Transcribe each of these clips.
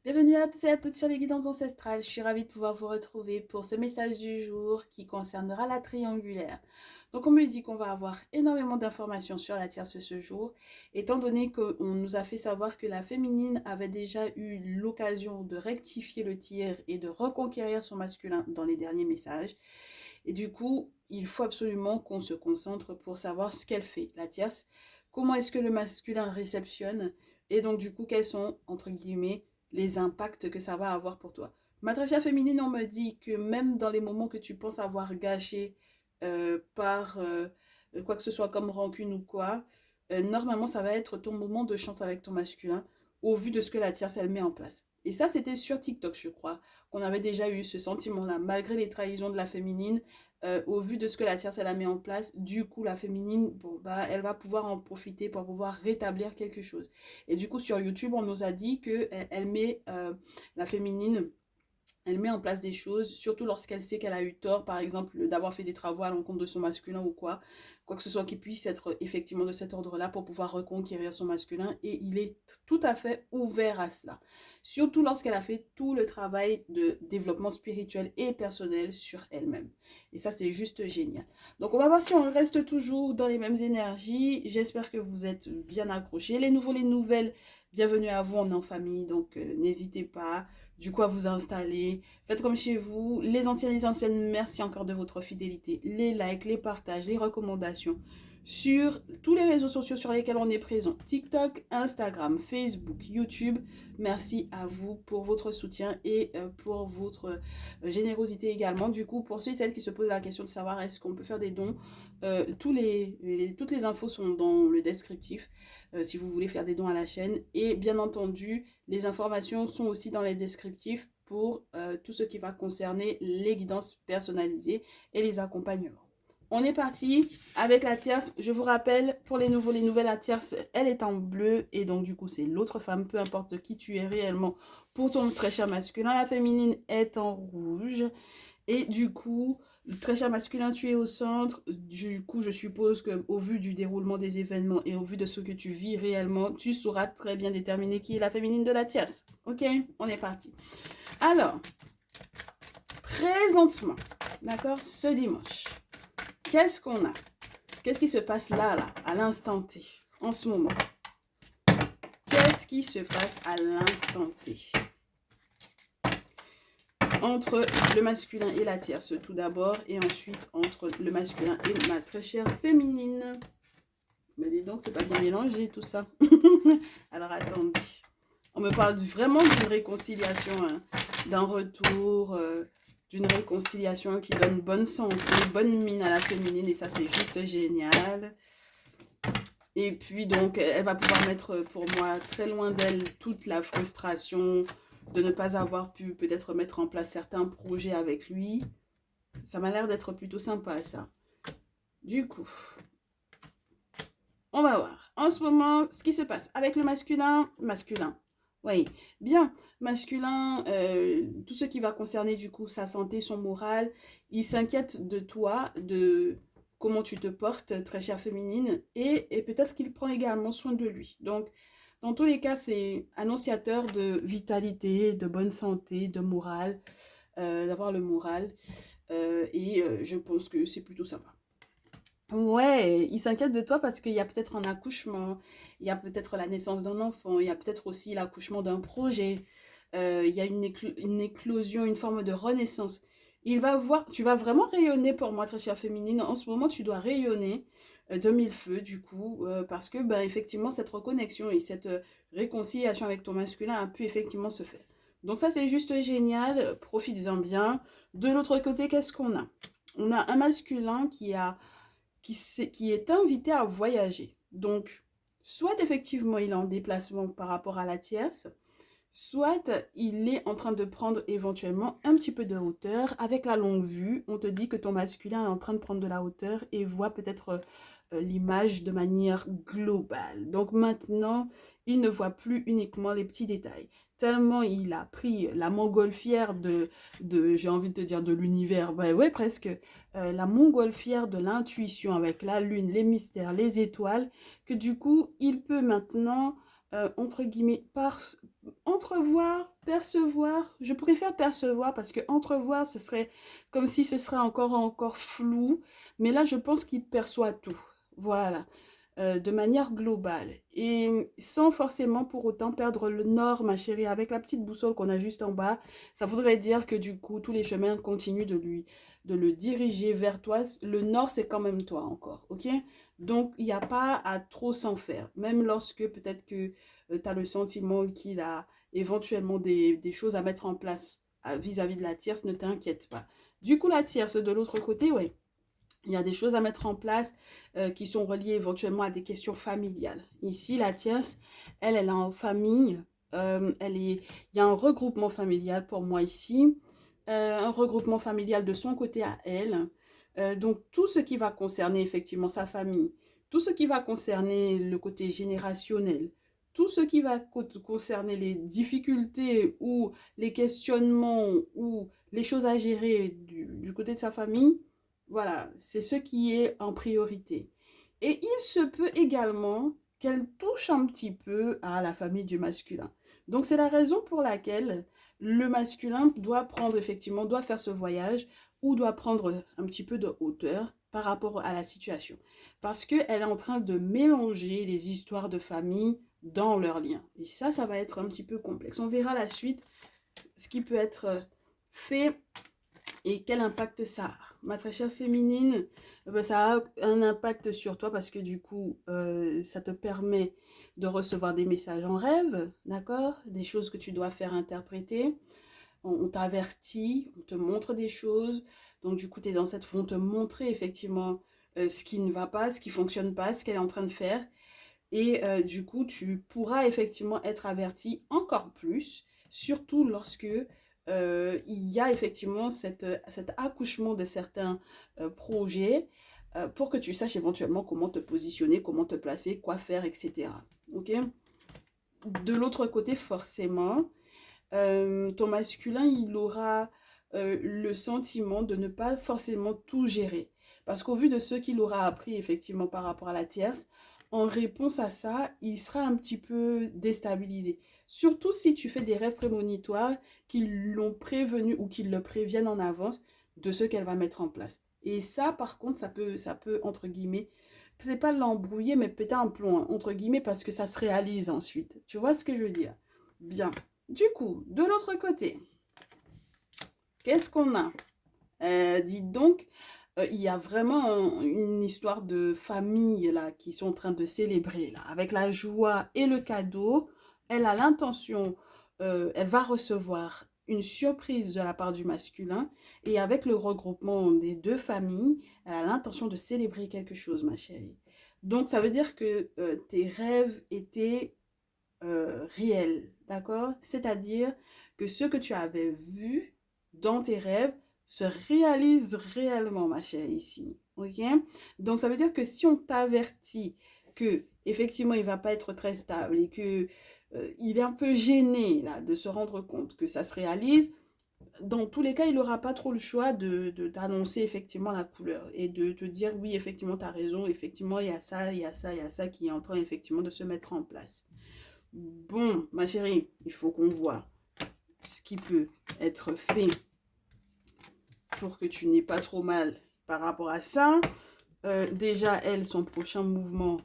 Bienvenue à tous et à toutes sur les guidances ancestrales. Je suis ravie de pouvoir vous retrouver pour ce message du jour qui concernera la triangulaire. Donc on me dit qu'on va avoir énormément d'informations sur la tierce ce jour, étant donné qu'on nous a fait savoir que la féminine avait déjà eu l'occasion de rectifier le tir et de reconquérir son masculin dans les derniers messages. Et du coup, il faut absolument qu'on se concentre pour savoir ce qu'elle fait, la tierce, comment est-ce que le masculin réceptionne, et donc du coup, quels sont, entre guillemets, les impacts que ça va avoir pour toi. Ma très chère féminine, on me dit que même dans les moments que tu penses avoir gâchés par quoi que ce soit comme rancune ou quoi, normalement, ça va être ton moment de chance avec ton masculin au vu de ce que la tierce, elle met en place. Et ça, c'était sur TikTok, je crois, qu'on avait déjà eu ce sentiment-là, malgré les trahisons de la féminine, au vu de ce que la tierce, elle a mis en place. Du coup, la féminine, bon, bah, elle va pouvoir en profiter pour pouvoir rétablir quelque chose. Et du coup, sur YouTube, on nous a dit que elle met la féminine, elle met en place des choses, surtout lorsqu'elle sait qu'elle a eu tort, par exemple, d'avoir fait des travaux à l'encontre de son masculin ou quoi que ce soit qui puisse être effectivement de cet ordre-là pour pouvoir reconquérir son masculin. Et il est tout à fait ouvert à cela. Surtout lorsqu'elle a fait tout le travail de développement spirituel et personnel sur elle-même. Et ça, c'est juste génial. Donc, on va voir si on reste toujours dans les mêmes énergies. J'espère que vous êtes bien accrochés. Les nouveaux, les nouvelles, bienvenue à vous, on est en famille, donc n'hésitez pas du coup à vous installer. Faites comme chez vous. Les anciens, les anciennes, merci encore de votre fidélité. Les likes, les partages, les recommandations sur tous les réseaux sociaux sur lesquels on est présent. TikTok, Instagram, Facebook, YouTube. Merci à vous pour votre soutien et pour votre générosité également. Du coup, pour ceux et celles qui se posent la question de savoir est-ce qu'on peut faire des dons, toutes les infos sont dans le descriptif si vous voulez faire des dons à la chaîne. Et bien entendu, les informations sont aussi dans les descriptifs pour tout ce qui va concerner les guidances personnalisées et les accompagnements. On est parti avec la tierce. Je vous rappelle, pour les nouveaux, les nouvelles, la tierce, elle est en bleu. Et donc, du coup, c'est l'autre femme, peu importe qui tu es réellement, pour ton très cher masculin. La féminine est en rouge. Et du coup, très cher masculin, tu es au centre. Du coup, je suppose qu'au vu du déroulement des événements et au vu de ce que tu vis réellement, tu sauras très bien déterminer qui est la féminine de la tierce. Ok, on est parti. Alors, présentement, d'accord, ce dimanche, qu'est-ce qu'on a? Qu'est-ce qui se passe là, à l'instant T, en ce moment? Qu'est-ce qui se passe à l'instant T? Entre le masculin et la tierce tout d'abord, et ensuite entre le masculin et ma très chère féminine. Mais dis donc, c'est pas bien mélangé tout ça. Alors attendez. On me parle vraiment d'une réconciliation, hein, d'un retour, d'une réconciliation qui donne bonne santé, bonne mine à la féminine, et ça c'est juste génial. Et puis donc, elle va pouvoir mettre pour moi très loin d'elle toute la frustration de ne pas avoir pu peut-être mettre en place certains projets avec lui. Ça m'a l'air d'être plutôt sympa ça. Du coup, on va voir. En ce moment, ce qui se passe avec le masculin, oui, bien, masculin, tout ce qui va concerner du coup sa santé, son moral, il s'inquiète de toi, de comment tu te portes, très chère féminine, et peut-être qu'il prend également soin de lui. Donc, dans tous les cas, c'est annonciateur de vitalité, de bonne santé, de morale, d'avoir le moral, je pense que c'est plutôt sympa. Ouais, il s'inquiète de toi parce qu'il y a peut-être un accouchement, il y a peut-être la naissance d'un enfant, il y a peut-être aussi l'accouchement d'un projet, il y a une éclosion, une forme de renaissance. Il va voir, tu vas vraiment rayonner pour moi, très chère féminine. En ce moment, tu dois rayonner de mille feux, du coup, parce que, ben, effectivement, cette reconnexion et cette réconciliation avec ton masculin a pu effectivement se faire. Donc ça, c'est juste génial, profites-en bien. De l'autre côté, qu'est-ce qu'on a? On a un masculin qui est invité à voyager. Donc, soit effectivement il est en déplacement par rapport à la tierce, soit il est en train de prendre éventuellement un petit peu de hauteur. Avec la longue vue, on te dit que ton masculin est en train de prendre de la hauteur et voit peut-être l'image de manière globale. Donc maintenant, il ne voit plus uniquement les petits détails. Tellement il a pris la montgolfière j'ai envie de te dire, de l'univers, ouais, presque, la montgolfière de l'intuition avec la lune, les mystères, les étoiles, que du coup, il peut maintenant entre guillemets, entrevoir, percevoir. Je préfère percevoir parce que entrevoir, ce serait comme si ce serait encore flou. Mais là, je pense qu'il perçoit tout. Voilà. De manière globale et sans forcément pour autant perdre le nord, ma chérie, avec la petite boussole qu'on a juste en bas, ça voudrait dire que du coup, tous les chemins continuent de le diriger vers toi. Le nord, c'est quand même toi encore, ok? Donc, il n'y a pas à trop s'en faire, même lorsque peut-être que tu as le sentiment qu'il a éventuellement des choses à mettre en place vis-à-vis de la tierce, ne t'inquiète pas. Du coup, la tierce de l'autre côté, ouais. Il y a des choses à mettre en place qui sont reliées éventuellement à des questions familiales. Ici, la tierce, elle est en famille. Il y a un regroupement familial pour moi ici. Un regroupement familial de son côté à elle. Donc, tout ce qui va concerner effectivement sa famille, tout ce qui va concerner le côté générationnel, tout ce qui va concerner les difficultés ou les questionnements ou les choses à gérer du côté de sa famille, voilà, c'est ce qui est en priorité. Et il se peut également qu'elle touche un petit peu à la famille du masculin. Donc c'est la raison pour laquelle le masculin doit prendre effectivement, doit faire ce voyage ou doit prendre un petit peu de hauteur par rapport à la situation. Parce qu'elle est en train de mélanger les histoires de famille dans leurs liens. Et ça va être un petit peu complexe. On verra la suite, ce qui peut être fait et quel impact ça a. Ma très chère féminine, ça a un impact sur toi parce que du coup, ça te permet de recevoir des messages en rêve, d'accord? Des choses que tu dois faire interpréter. On t'avertit, on te montre des choses. Donc du coup, tes ancêtres vont te montrer effectivement ce qui ne va pas, ce qui ne fonctionne pas, ce qu'elle est en train de faire. Et du coup, tu pourras effectivement être averti encore plus, surtout lorsque il y a effectivement cet accouchement de certains projets pour que tu saches éventuellement comment te positionner, comment te placer, quoi faire, etc. Ok? De l'autre côté, forcément, ton masculin, il aura le sentiment de ne pas forcément tout gérer. Parce qu'au vu de ce qu'il aura appris effectivement par rapport à la tierce, en réponse à ça, il sera un petit peu déstabilisé. Surtout si tu fais des rêves prémonitoires qui l'ont prévenu ou qui le préviennent en avance de ce qu'elle va mettre en place. Et ça, par contre, ça peut entre guillemets, c'est pas l'embrouiller, mais péter un plomb, hein, entre guillemets, parce que ça se réalise ensuite. Tu vois ce que je veux dire? Bien. Du coup, de l'autre côté, qu'est-ce qu'on a? Dites donc, il y a vraiment une histoire de famille là qui sont en train de célébrer là, avec la joie et le cadeau. Elle a l'intention, elle va recevoir une surprise de la part du masculin et avec le regroupement des deux familles, elle a l'intention de célébrer quelque chose, ma chérie. Donc, ça veut dire que tes rêves étaient réel, d'accord? C'est-à-dire que ce que tu avais vu dans tes rêves se réalise réellement, ma chère, ici, ok? Donc, ça veut dire que si on t'avertit que effectivement il va pas être très stable et que il est un peu gêné là de se rendre compte que ça se réalise, dans tous les cas, il n'aura pas trop le choix de t'annoncer effectivement la couleur et de te dire oui, effectivement, tu as raison, effectivement, il y a ça, il y a ça, il y a ça qui est en train effectivement de se mettre en place. Bon, ma chérie, il faut qu'on voit ce qui peut être fait pour que tu n'aies pas trop mal par rapport à ça. Déjà, elle, son prochain mouvement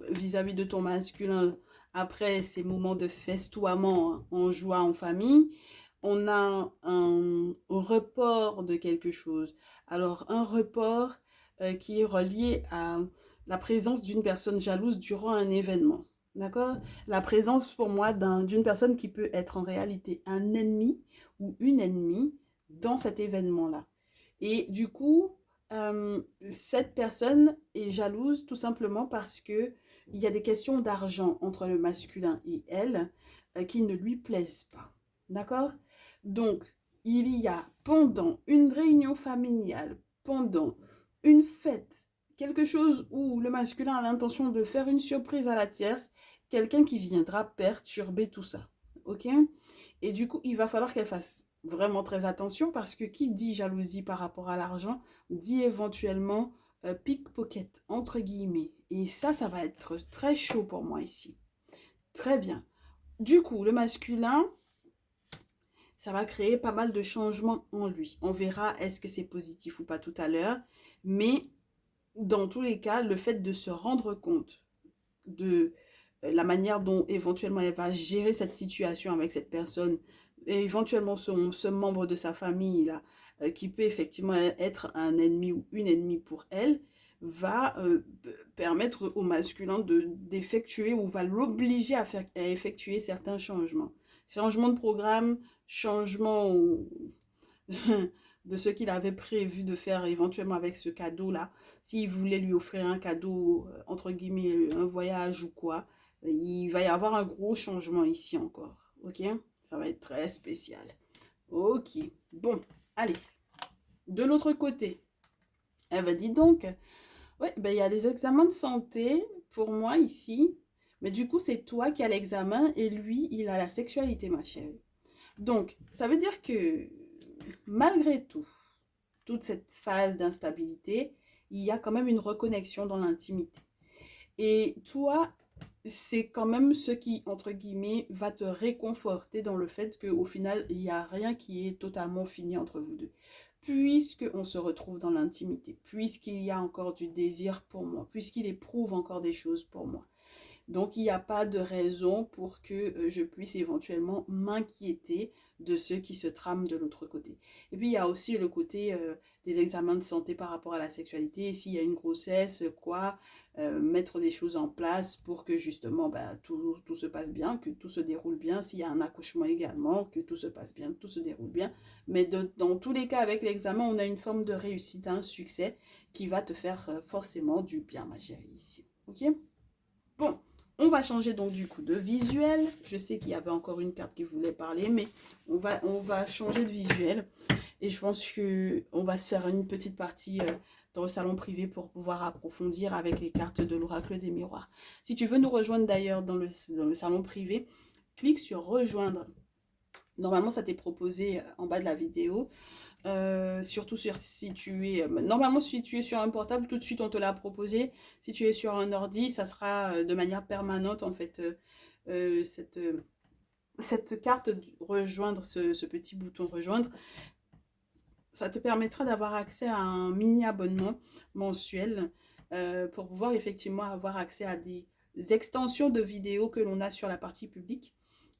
vis-à-vis de ton masculin, après ces moments de festoiement, hein, en joie en famille, on a un report de quelque chose. Alors, un report qui est relié à la présence d'une personne jalouse durant un événement. D'accord? La présence pour moi d'une personne qui peut être en réalité un ennemi ou une ennemie dans cet événement-là. Et du coup, cette personne est jalouse tout simplement parce que il y a des questions d'argent entre le masculin et elle qui ne lui plaisent pas. D'accord? Donc, il y a pendant une réunion familiale, pendant une fête, quelque chose où le masculin a l'intention de faire une surprise à la tierce, quelqu'un qui viendra perturber tout ça. Ok? Et du coup, il va falloir qu'elle fasse vraiment très attention parce que qui dit jalousie par rapport à l'argent dit éventuellement pickpocket, entre guillemets. Et ça va être très chaud pour moi ici. Très bien. Du coup, le masculin, ça va créer pas mal de changements en lui. On verra est-ce que c'est positif ou pas tout à l'heure. Mais dans tous les cas, le fait de se rendre compte de la manière dont éventuellement elle va gérer cette situation avec cette personne, et éventuellement ce membre de sa famille là, qui peut effectivement être un ennemi ou une ennemie pour elle, va permettre au masculin d'effectuer ou va l'obliger à effectuer certains changements. Changement de programme, changement de ce qu'il avait prévu de faire éventuellement avec ce cadeau-là. S'il voulait lui offrir un cadeau, entre guillemets, un voyage ou quoi, il va y avoir un gros changement ici encore. Ok? Ça va être très spécial. Ok. Bon, allez. De l'autre côté, elle va dire donc, ouais, ben, il y a des examens de santé pour moi ici. Mais du coup, c'est toi qui as l'examen et lui, il a la sexualité, ma chérie. Donc, ça veut dire que malgré tout, toute cette phase d'instabilité, il y a quand même une reconnexion dans l'intimité. Et toi, c'est quand même ce qui, entre guillemets, va te réconforter dans le fait qu'au final, il n'y a rien qui est totalement fini entre vous deux. Puisqu'on se retrouve dans l'intimité, puisqu'il y a encore du désir pour moi, puisqu'il éprouve encore des choses pour moi. Donc, il n'y a pas de raison pour que je puisse éventuellement m'inquiéter de ceux qui se trament de l'autre côté. Et puis, il y a aussi le côté des examens de santé par rapport à la sexualité. S'il y a une grossesse, quoi, mettre des choses en place pour que justement tout se passe bien, que tout se déroule bien. S'il y a un accouchement également, que tout se passe bien, que tout se déroule bien. Mais dans tous les cas, avec l'examen, on a une forme de réussite, un succès qui va te faire forcément du bien, ma chérie, ici. Ok? Bon. On va changer donc du coup de visuel. Je sais qu'il y avait encore une carte qui voulait parler, mais on va changer de visuel. Et je pense qu'on va se faire une petite partie dans le salon privé pour pouvoir approfondir avec les cartes de l'oracle des miroirs. Si tu veux nous rejoindre d'ailleurs dans le salon privé, clique sur rejoindre. Normalement, ça t'est proposé en bas de la vidéo. Surtout si tu es... normalement, si tu es sur un portable, tout de suite, on te l'a proposé. Si tu es sur un ordi, ça sera de manière permanente, en fait, cette carte rejoindre, ce petit bouton rejoindre. Ça te permettra d'avoir accès à un mini abonnement mensuel pour pouvoir effectivement avoir accès à des extensions de vidéos que l'on a sur la partie publique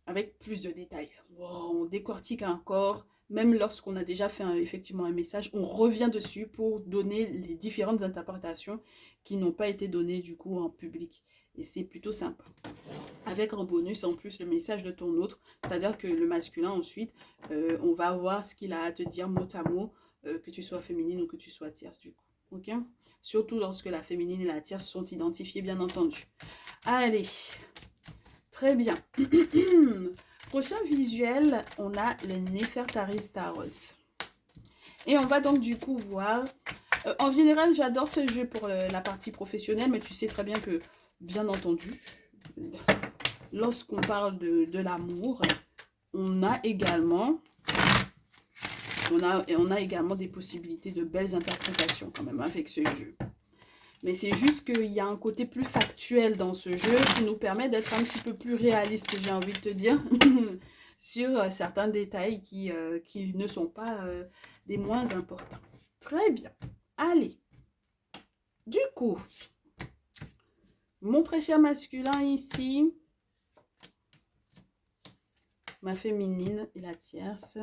avec plus de détails. On décortique encore, même lorsqu'on a déjà fait effectivement un message, on revient dessus pour donner les différentes interprétations qui n'ont pas été données du coup en public. Et c'est plutôt sympa. Avec en bonus en plus le message de ton autre, c'est-à-dire que le masculin ensuite, on va voir ce qu'il a à te dire mot à mot, que tu sois féminine ou que tu sois tierce du coup. Ok? Surtout lorsque la féminine et la tierce sont identifiées bien entendu. Allez, très bien. Prochain visuel, on a le Nefertari Tarot. Et on va donc du coup voir... en général, j'adore ce jeu pour la partie professionnelle, mais tu sais très bien que, bien entendu, lorsqu'on parle de l'amour, on a également des possibilités de belles interprétations quand même avec ce jeu. Mais c'est juste qu'il y a un côté plus factuel dans ce jeu qui nous permet d'être un petit peu plus réaliste, j'ai envie de te dire, sur certains détails qui ne sont pas des moins importants. Très bien. Allez. Du coup, mon très cher masculin ici, ma féminine et la tierce.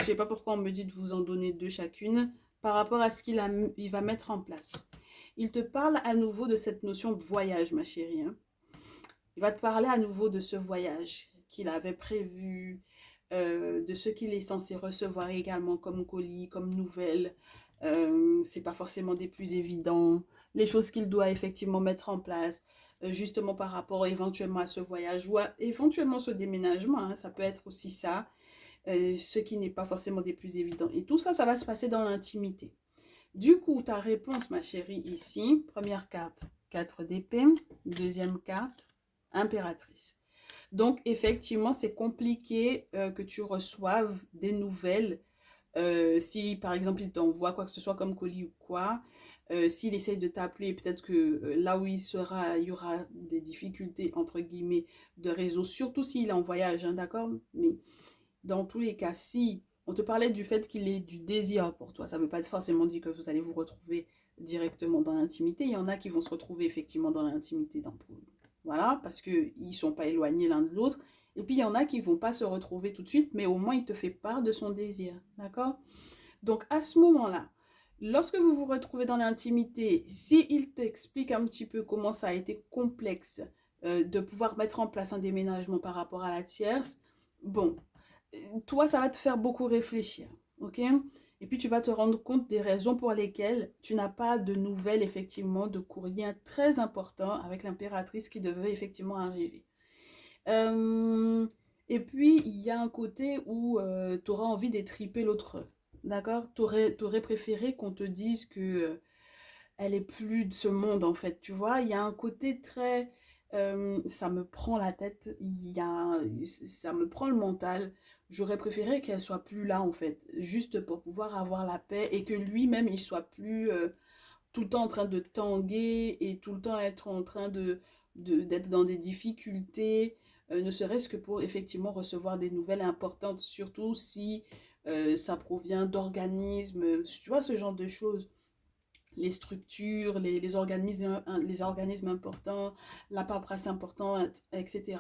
Je ne sais pas pourquoi on me dit de vous en donner deux chacune par rapport à ce qu'il va mettre en place. Il te parle à nouveau de cette notion de voyage, ma chérie. Hein. Il va te parler à nouveau de ce voyage qu'il avait prévu, de ce qu'il est censé recevoir également comme colis, comme nouvelles. C'est pas forcément des plus évidents. Les choses qu'il doit effectivement mettre en place, justement par rapport éventuellement à ce voyage ou à éventuellement ce déménagement. Hein, ça peut être aussi ça. Ce qui n'est pas forcément des plus évidents. Et tout ça, ça va se passer dans l'intimité. Du coup, ta réponse, ma chérie, ici, première carte, 4 d'épée, deuxième carte, impératrice. Donc, effectivement, c'est compliqué que tu reçoives des nouvelles Si par exemple il t'envoie quoi que ce soit comme colis ou quoi, s'il essaye de t'appeler, peut-être que là où il sera, il y aura des difficultés entre guillemets de réseau, surtout s'il est en voyage, hein, d'accord? Mais dans tous les cas, si on te parlait du fait qu'il ait du désir pour toi, ça ne veut pas forcément dire que vous allez vous retrouver directement dans l'intimité. Il y en a qui vont se retrouver effectivement dans l'intimité, voilà, parce qu'ils ne sont pas éloignés l'un de l'autre. Et puis il y en a qui ne vont pas se retrouver tout de suite, mais au moins il te fait part de son désir, d'accord? Donc à ce moment-là, lorsque vous vous retrouvez dans l'intimité, s'il t'explique un petit peu comment ça a été complexe de pouvoir mettre en place un déménagement par rapport à la tierce, bon, toi, ça va te faire beaucoup réfléchir, ok? Et puis, tu vas te rendre compte des raisons pour lesquelles tu n'as pas de nouvelles, effectivement, de courrier très important avec l'impératrice qui devait effectivement arriver. Euh, et puis, il y a un côté où tu auras envie d'étriper l'autre, d'accord? T'aurais préféré qu'on te dise que elle est plus de ce monde, en fait, tu vois? Il y a un côté très... ça me prend la tête, ça me prend le mental. J'aurais préféré qu'elle soit plus là, en fait, juste pour pouvoir avoir la paix et que lui-même, il soit plus tout le temps en train de tanguer et tout le temps être en train d'être dans des difficultés, ne serait-ce que pour effectivement recevoir des nouvelles importantes, surtout si ça provient d'organismes, tu vois, ce genre de choses, les structures, les organismes importants, la paperasse importante, etc.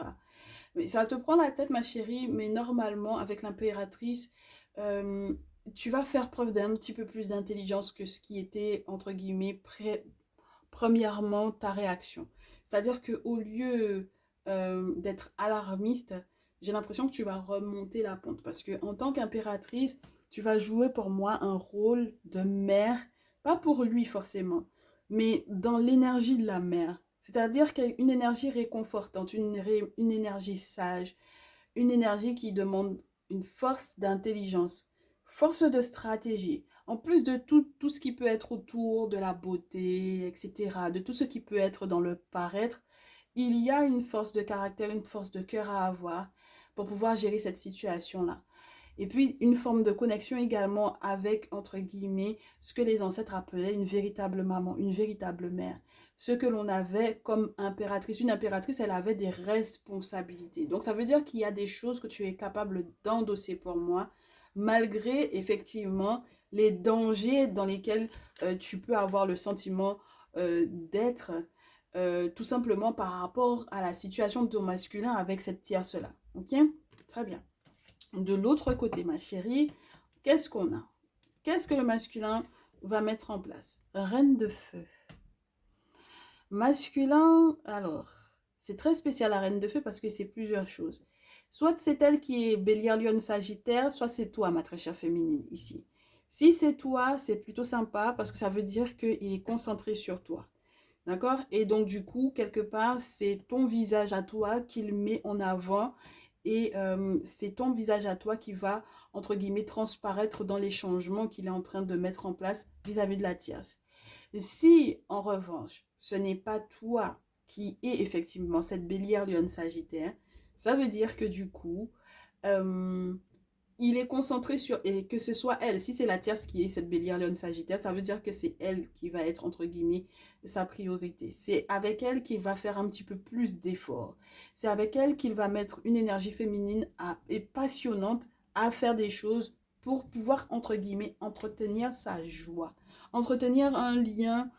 Mais ça te prend la tête, ma chérie, mais normalement, avec l'impératrice, euh, tu vas faire preuve d'un petit peu plus d'intelligence que ce qui était, entre guillemets, premièrement, ta réaction. C'est-à-dire qu'au lieu d'être alarmiste, j'ai l'impression que tu vas remonter la pente. Parce que en tant qu'impératrice, tu vas jouer pour moi un rôle de mère, pas pour lui forcément, mais dans l'énergie de la mère. C'est-à-dire qu'une énergie réconfortante, une énergie sage, une énergie qui demande une force d'intelligence, force de stratégie, en plus de tout ce qui peut être autour de la beauté, etc., de tout ce qui peut être dans le paraître, il y a une force de caractère, une force de cœur à avoir pour pouvoir gérer cette situation-là. Et puis, une forme de connexion également avec, entre guillemets, ce que les ancêtres appelaient une véritable maman, une véritable mère. Ce que l'on avait comme impératrice. Une impératrice, elle avait des responsabilités. Donc, ça veut dire qu'il y a des choses que tu es capable d'endosser pour moi, malgré, effectivement, les dangers dans lesquels tu peux avoir le sentiment d'être, tout simplement par rapport à la situation de ton masculin avec cette tierce-là. Ok? Très bien. De l'autre côté, ma chérie, qu'est-ce qu'on a? Qu'est-ce que le masculin va mettre en place? Reine de feu. Masculin, alors, c'est très spécial la reine de feu parce que c'est plusieurs choses. Soit c'est elle qui est Bélier, Lion, Sagittaire, soit c'est toi, ma très chère féminine, ici. Si c'est toi, c'est plutôt sympa parce que ça veut dire qu'il est concentré sur toi. D'accord? Et donc, du coup, quelque part, c'est ton visage à toi qu'il met en avant et c'est ton visage à toi qui va, entre guillemets, transparaître dans les changements qu'il est en train de mettre en place vis-à-vis de la tierce. Si, en revanche, ce n'est pas toi qui est effectivement cette bélière lionne sagittaire, ça veut dire que du coup, euh, il est concentré sur, et que ce soit elle, si c'est la tierce qui est cette bélière lionne sagittaire, ça veut dire que c'est elle qui va être, entre guillemets, sa priorité. C'est avec elle qu'il va faire un petit peu plus d'efforts. C'est avec elle qu'il va mettre une énergie féminine et passionnante à faire des choses pour pouvoir, entre guillemets, entretenir sa joie. Entretenir un lien,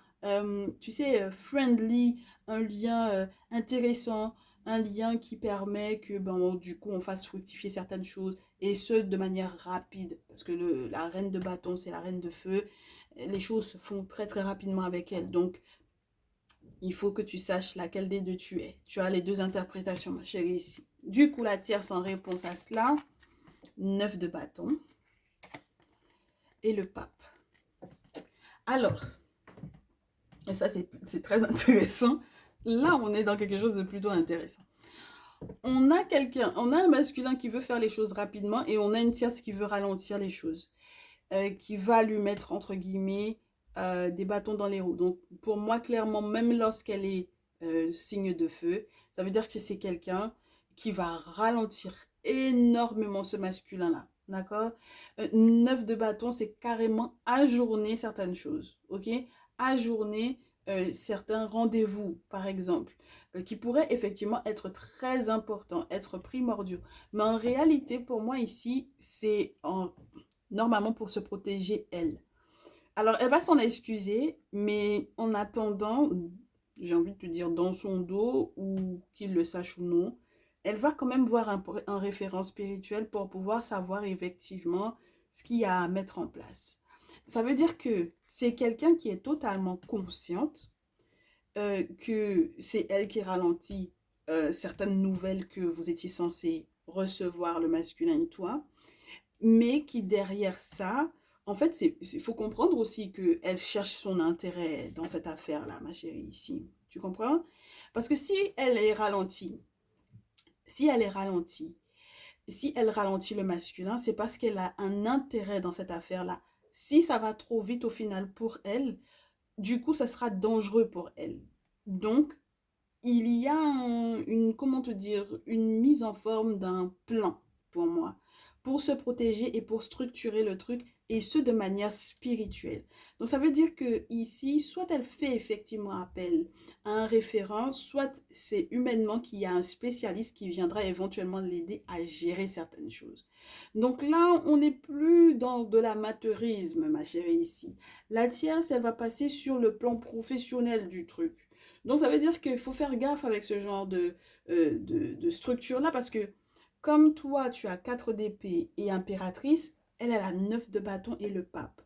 tu sais, friendly, un lien intéressant, un lien qui permet que, ben, du coup, on fasse fructifier certaines choses et ce, de manière rapide. Parce que la reine de bâton, c'est la reine de feu. Les choses se font très très rapidement avec elle. Donc, il faut que tu saches laquelle des deux tu es. Tu as les deux interprétations, ma chérie, ici. Du coup, la tierce en réponse à cela, 9 de bâton et le pape. Alors, et ça c'est très intéressant. Là, on est dans quelque chose de plutôt intéressant. On a un masculin qui veut faire les choses rapidement et on a une tierce qui veut ralentir les choses. Qui va lui mettre, entre guillemets, des bâtons dans les roues. Donc, pour moi, clairement, même lorsqu'elle est signe de feu, ça veut dire que c'est quelqu'un qui va ralentir énormément ce masculin-là. d'accord? 9 de bâton, c'est carrément ajourner certaines choses, ok? Ajourner certains rendez-vous, par exemple, qui pourraient effectivement être très importants, être primordiaux. Mais en réalité, pour moi ici, normalement pour se protéger elle. Alors, elle va s'en excuser, mais en attendant, j'ai envie de te dire dans son dos, ou qu'il le sache ou non, elle va quand même voir un référent spirituel pour pouvoir savoir effectivement ce qu'il y a à mettre en place. Ça veut dire que c'est quelqu'un qui est totalement consciente que c'est elle qui ralentit certaines nouvelles que vous étiez censé recevoir, le masculin et toi, mais qui derrière ça, en fait, il faut comprendre aussi qu'elle cherche son intérêt dans cette affaire-là, ma chérie, ici. Tu comprends? Parce que si elle est ralentie, si elle ralentit le masculin, c'est parce qu'elle a un intérêt dans cette affaire-là. Si ça va trop vite au final pour elle, du coup, ça sera dangereux pour elle. Donc, il y a comment te dire, une mise en forme d'un plan pour moi, pour se protéger et pour structurer le truc, et ce de manière spirituelle. Donc ça veut dire que ici, soit elle fait effectivement appel à un référent, soit c'est humainement qu'il y a un spécialiste qui viendra éventuellement l'aider à gérer certaines choses. Donc là, on n'est plus dans de l'amateurisme, ma chérie, ici. La tierce, elle va passer sur le plan professionnel du truc. Donc, ça veut dire qu'il faut faire gaffe avec ce genre de structure-là parce que comme toi, tu as 4 d'épée et impératrice, elle a 9 de bâton et le pape.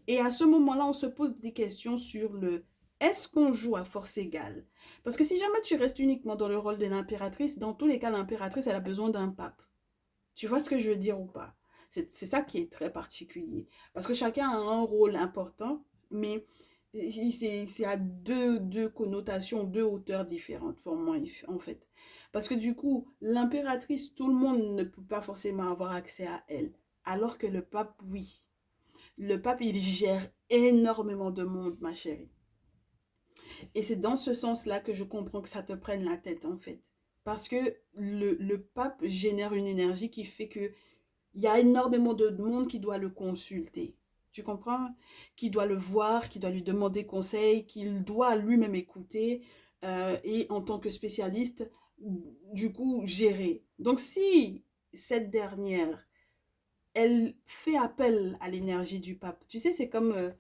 Et à ce moment-là, on se pose des questions sur le est-ce qu'on joue à force égale? Parce que si jamais tu restes uniquement dans le rôle de l'impératrice, dans tous les cas, l'impératrice, elle a besoin d'un pape. Tu vois ce que je veux dire ou pas? C'est ça qui est très particulier. Parce que chacun a un rôle important, mais c'est à deux connotations, deux hauteurs différentes pour moi, en fait. Parce que du coup, l'impératrice, tout le monde ne peut pas forcément avoir accès à elle. Alors que le pape, oui. Le pape, il gère énormément de monde, ma chérie. Et c'est dans ce sens-là que je comprends que ça te prenne la tête, en fait. Parce que le pape génère une énergie qui fait que il y a énormément de monde qui doit le consulter. Tu comprends? Qui doit le voir, qui doit lui demander conseil, qu'il doit lui-même écouter et en tant que spécialiste, du coup, gérer. Donc si cette dernière, elle fait appel à l'énergie du pape, tu sais, c'est comme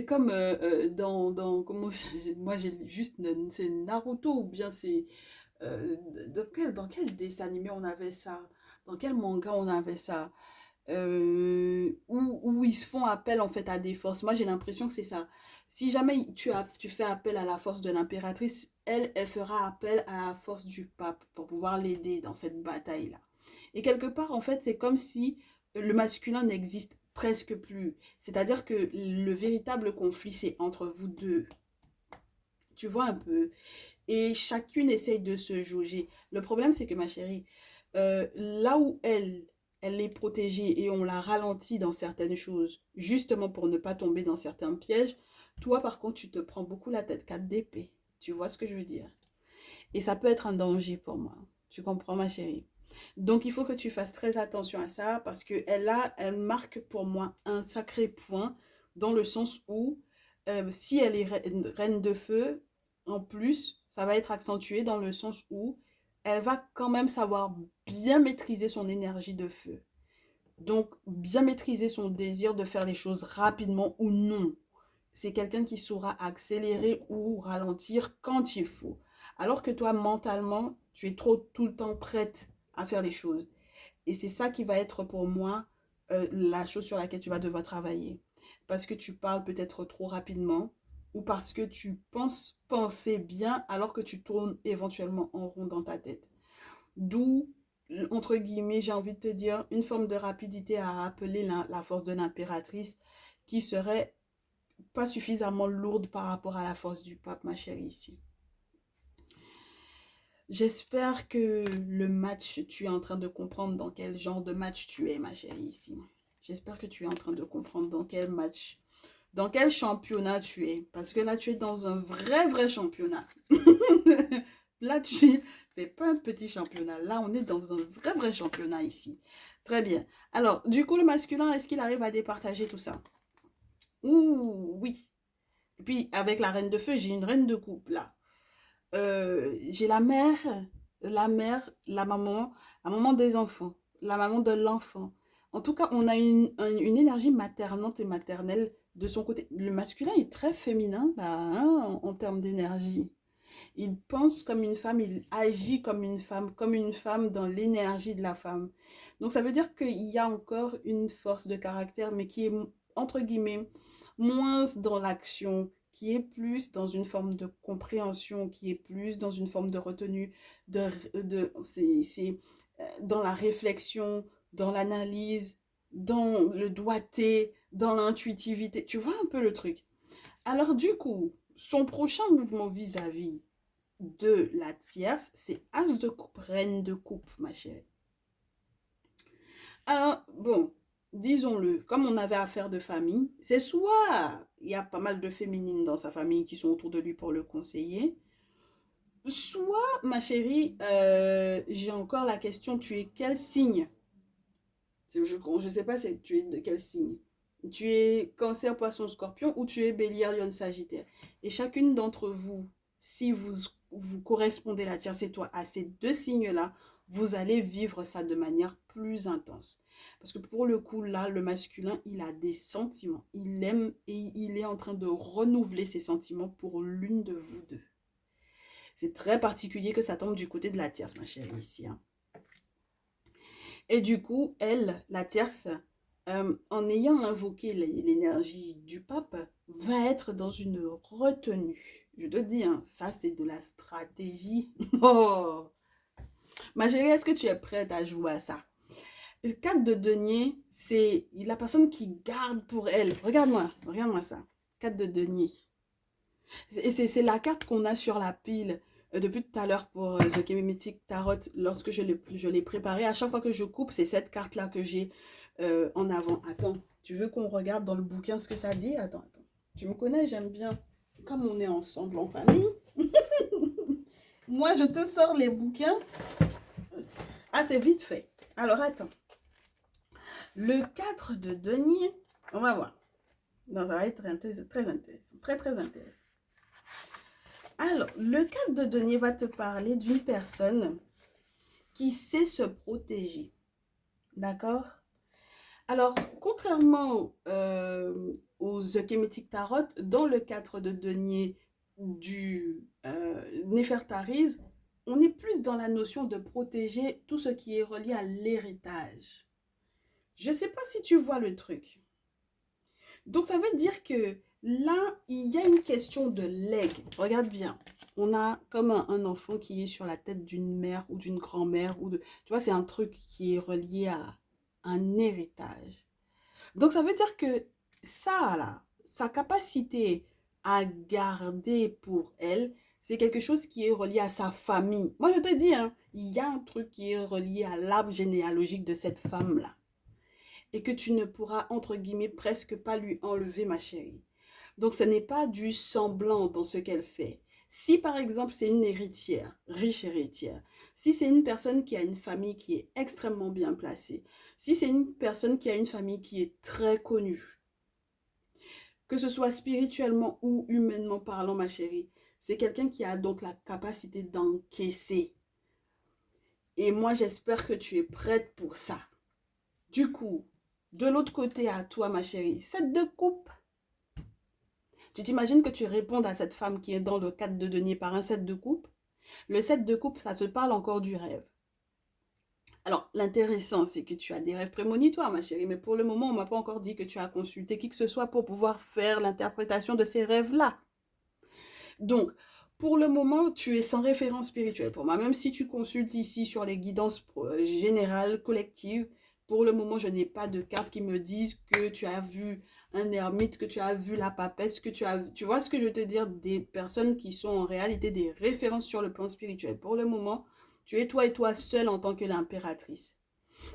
comment, moi j'ai juste, c'est Naruto ou bien c'est dans quel dessin animé on avait ça? Dans quel manga on avait ça? Où ils se font appel en fait à des forces. Moi j'ai l'impression que c'est ça. Si jamais tu fais appel à la force de l'impératrice, elle fera appel à la force du pape pour pouvoir l'aider dans cette bataille-là. Et quelque part en fait c'est comme si le masculin n'existe presque plus. C'est-à-dire que le véritable conflit c'est entre vous deux. Tu vois un peu. Et chacune essaye de se jauger. Le problème, c'est que ma chérie, là où elle est protégée et on la ralentit dans certaines choses, justement pour ne pas tomber dans certains pièges, toi, par contre, tu te prends beaucoup la tête 4 d'épée. Tu vois ce que je veux dire? Et ça peut être un danger pour moi. Tu comprends, ma chérie? Donc, il faut que tu fasses très attention à ça parce que elle marque pour moi un sacré point dans le sens où si elle est reine de feu, en plus, ça va être accentué dans le sens où elle va quand même savoir bien maîtriser son énergie de feu. Donc, bien maîtriser son désir de faire les choses rapidement ou non. C'est quelqu'un qui saura accélérer ou ralentir quand il faut. Alors que toi, mentalement, tu es trop tout le temps prête à faire les choses. Et c'est ça qui va être pour moi la chose sur laquelle tu vas devoir travailler. Parce que tu parles peut-être trop rapidement ou parce que tu penser bien alors que tu tournes éventuellement en rond dans ta tête. D'où, entre guillemets, j'ai envie de te dire, une forme de rapidité à appeler la force de l'impératrice qui serait pas suffisamment lourde par rapport à la force du pape, ma chérie, ici. J'espère que le match, tu es en train de comprendre dans quel genre de match tu es, ma chérie, ici. J'espère que tu es en train de comprendre dans quel match, dans quel championnat tu es. Parce que là, tu es dans un vrai championnat. Là, c'est pas un petit championnat. Là, on est dans un vrai championnat ici. Très bien. Alors, du coup, le masculin, est-ce qu'il arrive à départager tout ça? Ouh, oui. Et puis, avec la reine de feu, j'ai une reine de coupe, là. J'ai la maman des enfants, la maman de l'enfant. En tout cas, on a une énergie maternante et maternelle de son côté. Le masculin est très féminin, là, hein, en termes d'énergie. Il pense comme une femme, il agit comme une femme dans l'énergie de la femme. Donc ça veut dire qu'il y a encore une force de caractère, mais qui est, entre guillemets, moins dans l'action, qui est plus dans une forme de compréhension, qui est plus dans une forme de retenue, dans la réflexion, dans l'analyse, dans le doigté, dans l'intuitivité. Tu vois un peu le truc. Alors du coup, son prochain mouvement vis-à-vis de la tierce, c'est As de coupe, reine de coupe, ma chérie. Alors, bon, disons-le, comme on avait affaire de famille, c'est soit il y a pas mal de féminines dans sa famille qui sont autour de lui pour le conseiller, soit, ma chérie, j'ai encore la question, tu es quel signe? Je sais pas si tu es de quel signe. Tu es Cancer, Poisson, Scorpion ou tu es Bélier, Lion, Sagittaire. Et chacune d'entre vous, si vous correspondez la tierce étoile à ces deux signes-là, vous allez vivre ça de manière plus intense. Parce que pour le coup, là, le masculin, il a des sentiments. Il aime et il est en train de renouveler ses sentiments pour l'une de vous deux. C'est très particulier que ça tombe du côté de la tierce, ma chérie, ici, hein. Et du coup, elle, la tierce, en ayant invoqué l'énergie du pape, va être dans une retenue. Je te dis, hein, ça c'est de la stratégie. Oh! Ma chérie, est-ce que tu es prête à jouer à ça? 4 de denier, c'est la personne qui garde pour elle. Regarde-moi ça. 4 de denier. Et c'est la carte qu'on a sur la pile depuis tout à l'heure pour The Kemetic Tarot. Lorsque je l'ai préparé, à chaque fois que je coupe, c'est cette carte-là que j'ai en avant. Attends, tu veux qu'on regarde dans le bouquin ce que ça dit? Attends. Tu me connais, j'aime bien. Comme on est ensemble en famille, moi je te sors les bouquins. Ah, c'est vite fait. Alors attends. Le 4 de denier, on va voir. Non, ça va être très intéressant. Très intéressant. Alors, le 4 de denier va te parler d'une personne qui sait se protéger. D'accord? Alors, contrairement aux The Kemetic Tarot, dans le 4 de denier du Néfertari, on est plus dans la notion de protéger tout ce qui est relié à l'héritage. Je ne sais pas si tu vois le truc. Donc, ça veut dire que là, il y a une question de legs. Regarde bien. On a comme un enfant qui est sur la tête d'une mère ou d'une grand-mère. Tu vois, c'est un truc qui est relié à un héritage. Donc, ça veut dire que ça, là, sa capacité à garder pour elle, c'est quelque chose qui est relié à sa famille. Moi, je te dis, hein, il y a un truc qui est relié à l'arbre généalogique de cette femme-là. Et que tu ne pourras, entre guillemets, presque pas lui enlever, ma chérie. Donc, ce n'est pas du semblant dans ce qu'elle fait. Si, par exemple, c'est une héritière, riche héritière, si c'est une personne qui a une famille qui est extrêmement bien placée, si c'est une personne qui a une famille qui est très connue, que ce soit spirituellement ou humainement parlant, ma chérie, c'est quelqu'un qui a donc la capacité d'encaisser. Et moi, j'espère que tu es prête pour ça. Du coup, de l'autre côté à toi, ma chérie, 7 de coupe. Tu t'imagines que tu répondes à cette femme qui est dans le 4 de denier par un 7 de coupe? Le 7 de coupe, ça se parle encore du rêve. Alors, l'intéressant, c'est que tu as des rêves prémonitoires, ma chérie, mais pour le moment, on ne m'a pas encore dit que tu as consulté qui que ce soit pour pouvoir faire l'interprétation de ces rêves-là. Donc, pour le moment, tu es sans référence spirituelle pour moi. Même si tu consultes ici sur les guidances générales, collectives, pour le moment, je n'ai pas de cartes qui me disent que tu as vu un ermite, que tu as vu la papesse, que tu as vu... Tu vois ce que je veux te dire? Des personnes qui sont en réalité des références sur le plan spirituel. Pour le moment, tu es toi et toi seule en tant que l'impératrice.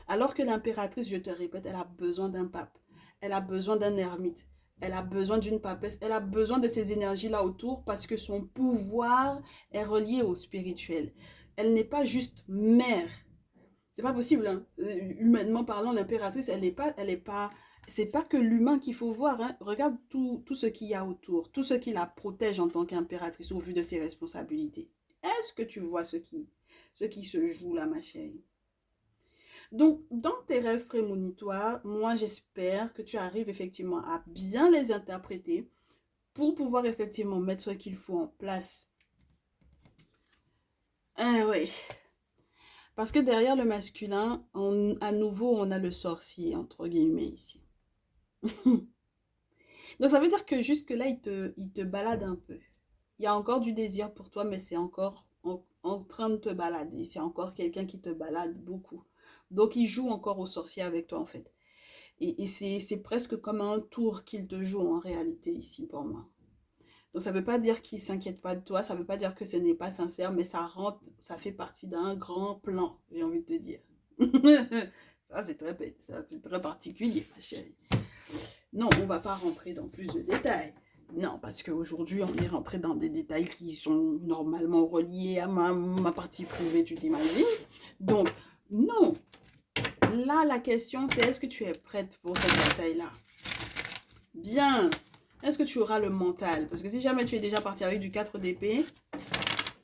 Alors que l'impératrice, je te répète, elle a besoin d'un pape. Elle a besoin d'un ermite. Elle a besoin d'une papesse, elle a besoin de ces énergies-là autour parce que son pouvoir est relié au spirituel. Elle n'est pas juste mère. C'est pas possible, hein. Humainement parlant, l'impératrice, elle est pas, c'est pas que l'humain qu'il faut voir, hein. Regarde tout ce qu'il y a autour, tout ce qui la protège en tant qu'impératrice au vu de ses responsabilités. Est-ce que tu vois ce qui se joue là, ma chérie? Donc, dans tes rêves prémonitoires, moi, j'espère que tu arrives effectivement à bien les interpréter pour pouvoir effectivement mettre ce qu'il faut en place. Ah oui, parce que derrière le masculin, à nouveau, on a le sorcier, entre guillemets, ici. Donc, ça veut dire que jusque-là, il te balade un peu. Il y a encore du désir pour toi, mais c'est encore en train de te balader. C'est encore quelqu'un qui te balade beaucoup. Donc, il joue encore au sorcier avec toi, en fait. Et c'est presque comme un tour qu'il te joue en réalité ici pour moi. Donc ça ne veut pas dire qu'il ne s'inquiète pas de toi, ça ne veut pas dire que ce n'est pas sincère, mais ça rentre, ça fait partie d'un grand plan, j'ai envie de te dire. Ça, c'est très particulier, ma chérie. Non, on ne va pas rentrer dans plus de détails. Non, parce qu'aujourd'hui, on est rentré dans des détails qui sont normalement reliés à ma partie privée, tu t'imagines? Donc, non. Là, la question, c'est est-ce que tu es prête pour cette bataille-là? Bien. Est-ce que tu auras le mental? Parce que si jamais tu es déjà parti avec du 4 d'épée,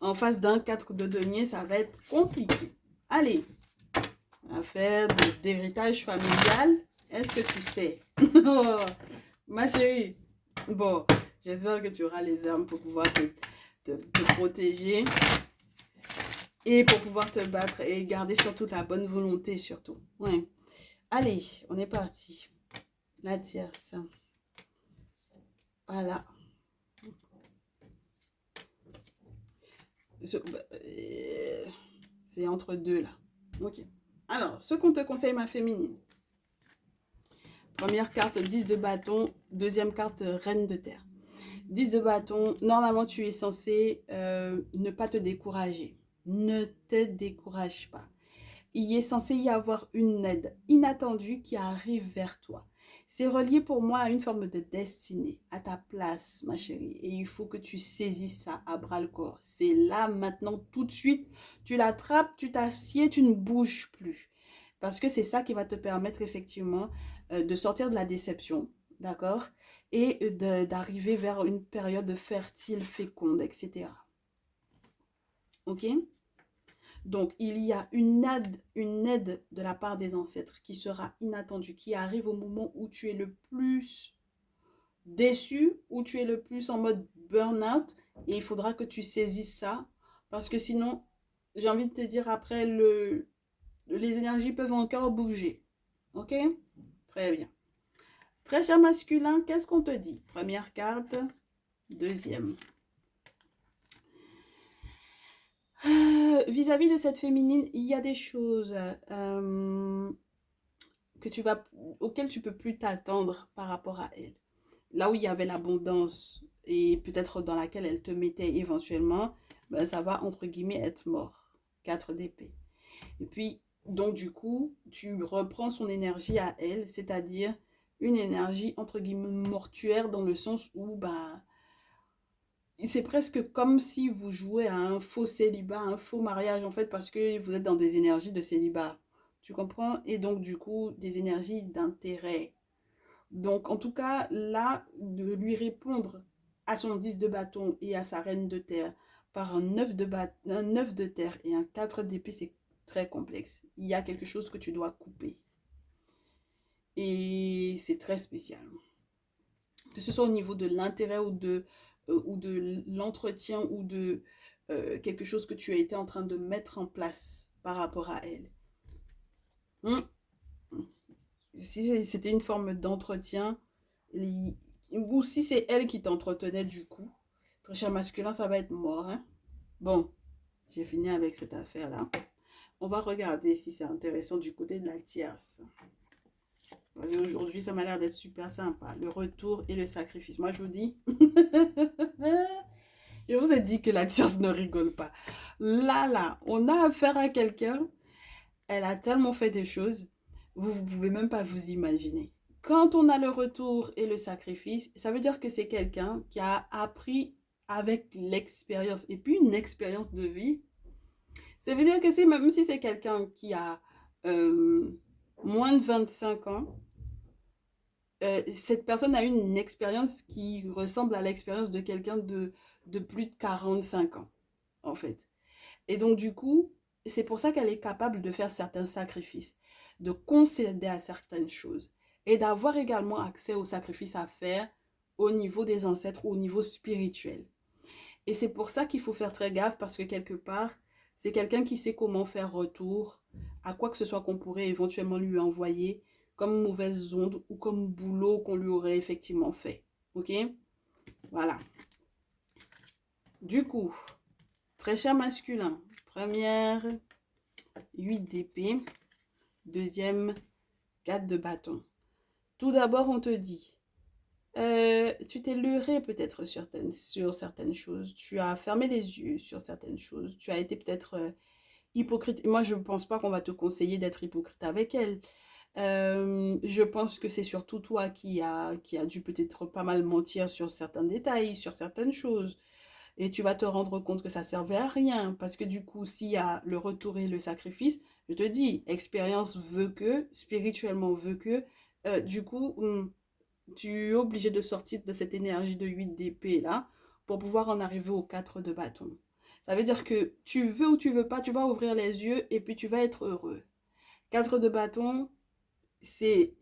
en face d'un 4 de denier, ça va être compliqué. Allez, affaire d'héritage familial, est-ce que tu sais? Oh, ma chérie, bon, j'espère que tu auras les armes pour pouvoir te protéger et pour pouvoir te battre et garder surtout ta bonne volonté surtout. Ouais. Allez, on est parti. La tierce. Voilà. C'est entre deux là. Ok. Alors, ce qu'on te conseille, ma féminine. Première carte, 10 de bâton. Deuxième carte, reine de terre. 10 de bâton, normalement tu es censé ne pas te décourager. Ne te décourage pas. Il est censé y avoir une aide inattendue qui arrive vers toi. C'est relié pour moi à une forme de destinée, à ta place, ma chérie. Et il faut que tu saisisses ça à bras le corps. C'est là, maintenant, tout de suite. Tu l'attrapes, tu t'assieds, tu ne bouges plus. Parce que c'est ça qui va te permettre effectivement de sortir de la déception, d'accord? Et d'arriver vers une période fertile, féconde, etc. Ok? Donc, il y a une aide de la part des ancêtres qui sera inattendue, qui arrive au moment où tu es le plus déçu, où tu es le plus en mode burn-out, et il faudra que tu saisisses ça, parce que sinon, j'ai envie de te dire, après, les énergies peuvent encore bouger. Ok? Très bien. Très cher masculin, qu'est-ce qu'on te dit? Première carte, deuxième. Vis-à-vis de cette féminine, il y a des choses auxquelles tu peux plus t'attendre par rapport à elle. Là où il y avait l'abondance et peut-être dans laquelle elle te mettait éventuellement, ben ça va entre guillemets être mort. 4 d'épée. Et puis, donc du coup, tu reprends son énergie à elle, c'est-à-dire une énergie entre guillemets mortuaire dans le sens où ben, c'est presque comme si vous jouez à un faux célibat, un faux mariage en fait, parce que vous êtes dans des énergies de célibat. Tu comprends? Et donc du coup, des énergies d'intérêt. Donc en tout cas, là, de lui répondre à son 10 de bâton et à sa reine de terre par un 9 de terre et un 4 d'épée, c'est très complexe. Il y a quelque chose que tu dois couper. Et c'est très spécial. Que ce soit au niveau de l'intérêt ou de l'entretien ou de quelque chose que tu as été en train de mettre en place par rapport à elle. Si c'était une forme d'entretien, ou si c'est elle qui t'entretenait du coup, très cher masculin, ça va être mort. Hein? Bon, j'ai fini avec cette affaire-là. On va regarder si c'est intéressant du côté de la tierce. Aujourd'hui, ça m'a l'air d'être super sympa. Le retour et le sacrifice. Moi, je vous dis... Je vous ai dit que la tierce ne rigole pas. Là, on a affaire à quelqu'un. Elle a tellement fait des choses. Vous ne pouvez même pas vous imaginer. Quand on a le retour et le sacrifice, ça veut dire que c'est quelqu'un qui a appris avec l'expérience et puis une expérience de vie. Ça veut dire que même si c'est quelqu'un qui a euh, moins de 25 ans, cette personne a eu une expérience qui ressemble à l'expérience de quelqu'un de plus de 45 ans, en fait. Et donc, du coup, c'est pour ça qu'elle est capable de faire certains sacrifices, de concéder à certaines choses et d'avoir également accès aux sacrifices à faire au niveau des ancêtres ou au niveau spirituel. Et c'est pour ça qu'il faut faire très gaffe parce que quelque part, c'est quelqu'un qui sait comment faire retour à quoi que ce soit qu'on pourrait éventuellement lui envoyer comme mauvaise onde ou comme boulot qu'on lui aurait effectivement fait. Ok? Voilà. Du coup, très cher masculin, première 8 d'épée, deuxième 4 de bâton. Tout d'abord, on te dit, tu t'es leurré peut-être sur certaines choses, tu as fermé les yeux sur certaines choses, tu as été peut-être hypocrite. Moi, je ne pense pas qu'on va te conseiller d'être hypocrite avec elle. Je pense que c'est surtout toi qui a dû peut-être pas mal mentir sur certains détails, sur certaines choses. Et tu vas te rendre compte que ça servait à rien. Parce que du coup, s'il y a le retour et le sacrifice, je te dis, expérience veut que, spirituellement veut que, du coup, tu es obligé de sortir de cette énergie de 8 d'épée là pour pouvoir en arriver au 4 de bâton. Ça veut dire que tu veux ou tu veux pas, tu vas ouvrir les yeux et puis tu vas être heureux. 4 de bâton, c'est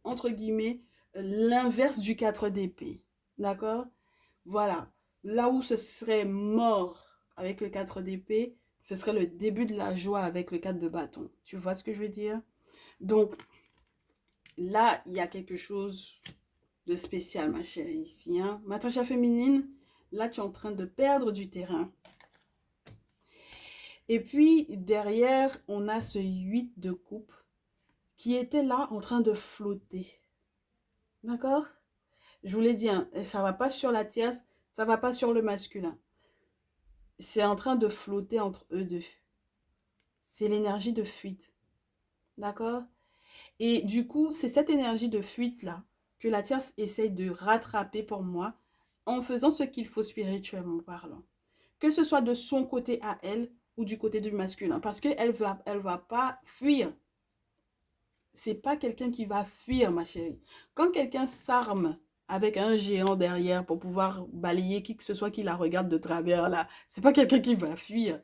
entre guillemets l'inverse du 4 d'épée. D'accord? Voilà. Là où ce serait mort avec le 4 d'épée, ce serait le début de la joie avec le 4 de bâton. Tu vois ce que je veux dire? Donc là, il y a quelque chose de spécial, ma chérie, ici. Hein? Ma Tasha féminine, là, tu es en train de perdre du terrain. Et puis, derrière, on a ce 8 de coupe qui était là en train de flotter. D'accord? Je vous l'ai dit, hein, ça va pas sur la tierce, ça va pas sur le masculin. C'est en train de flotter entre eux deux. C'est l'énergie de fuite. D'accord? Et du coup, c'est cette énergie de fuite-là que la tierce essaye de rattraper pour moi en faisant ce qu'il faut spirituellement parlant. Que ce soit de son côté à elle ou du côté du masculin. Parce qu'elle va pas fuir. C'est pas quelqu'un qui va fuir, ma chérie. Quand quelqu'un s'arme avec un géant derrière pour pouvoir balayer qui que ce soit qui la regarde de travers là, c'est pas quelqu'un qui va fuir.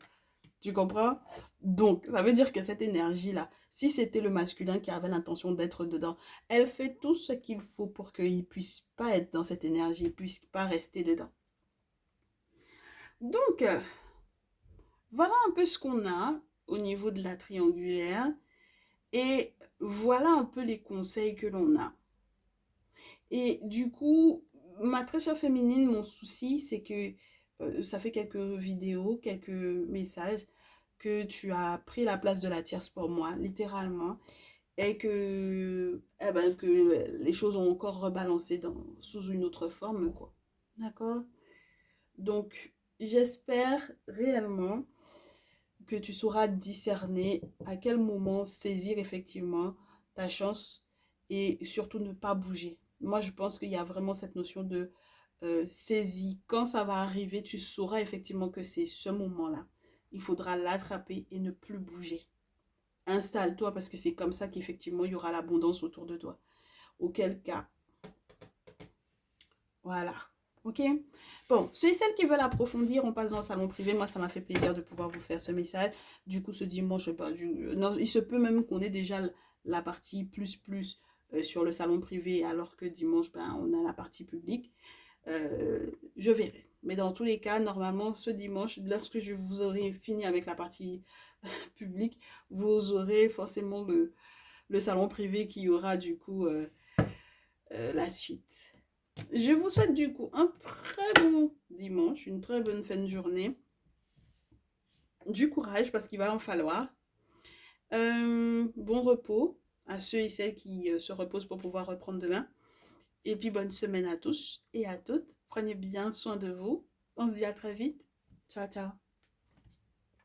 Tu comprends? Donc, ça veut dire que cette énergie-là, si c'était le masculin qui avait l'intention d'être dedans, elle fait tout ce qu'il faut pour qu'il ne puisse pas être dans cette énergie, il ne puisse pas rester dedans. Donc, voilà un peu ce qu'on a au niveau de la triangulaire. Et voilà un peu les conseils que l'on a. Et du coup, ma très chère féminine, mon souci, c'est que ça fait quelques vidéos, quelques messages que tu as pris la place de la tierce pour moi, littéralement, et que les choses ont encore rebalancé sous une autre forme, quoi. D'accord? Donc, j'espère réellement que tu sauras discerner à quel moment saisir effectivement ta chance et surtout ne pas bouger. Moi, je pense qu'il y a vraiment cette notion de saisie. Quand ça va arriver, tu sauras effectivement que c'est ce moment-là. Il faudra l'attraper et ne plus bouger. Installe-toi parce que c'est comme ça qu'effectivement, il y aura l'abondance autour de toi. Auquel cas, voilà. Ok? Bon, ceux et celles qui veulent approfondir, on passe dans le salon privé. Moi, ça m'a fait plaisir de pouvoir vous faire ce message. Du coup, ce dimanche, non, il se peut même qu'on ait déjà la partie plus sur le salon privé, alors que dimanche, ben, on a la partie publique. Je verrai. Mais dans tous les cas, normalement, ce dimanche, lorsque je vous aurai fini avec la partie publique, vous aurez forcément le salon privé qui aura du coup la suite. Je vous souhaite du coup un très bon dimanche, une très bonne fin de journée. Du courage parce qu'il va en falloir. Bon repos à ceux et celles qui se reposent pour pouvoir reprendre demain. Et puis bonne semaine à tous et à toutes. Prenez bien soin de vous. On se dit à très vite. Ciao, ciao.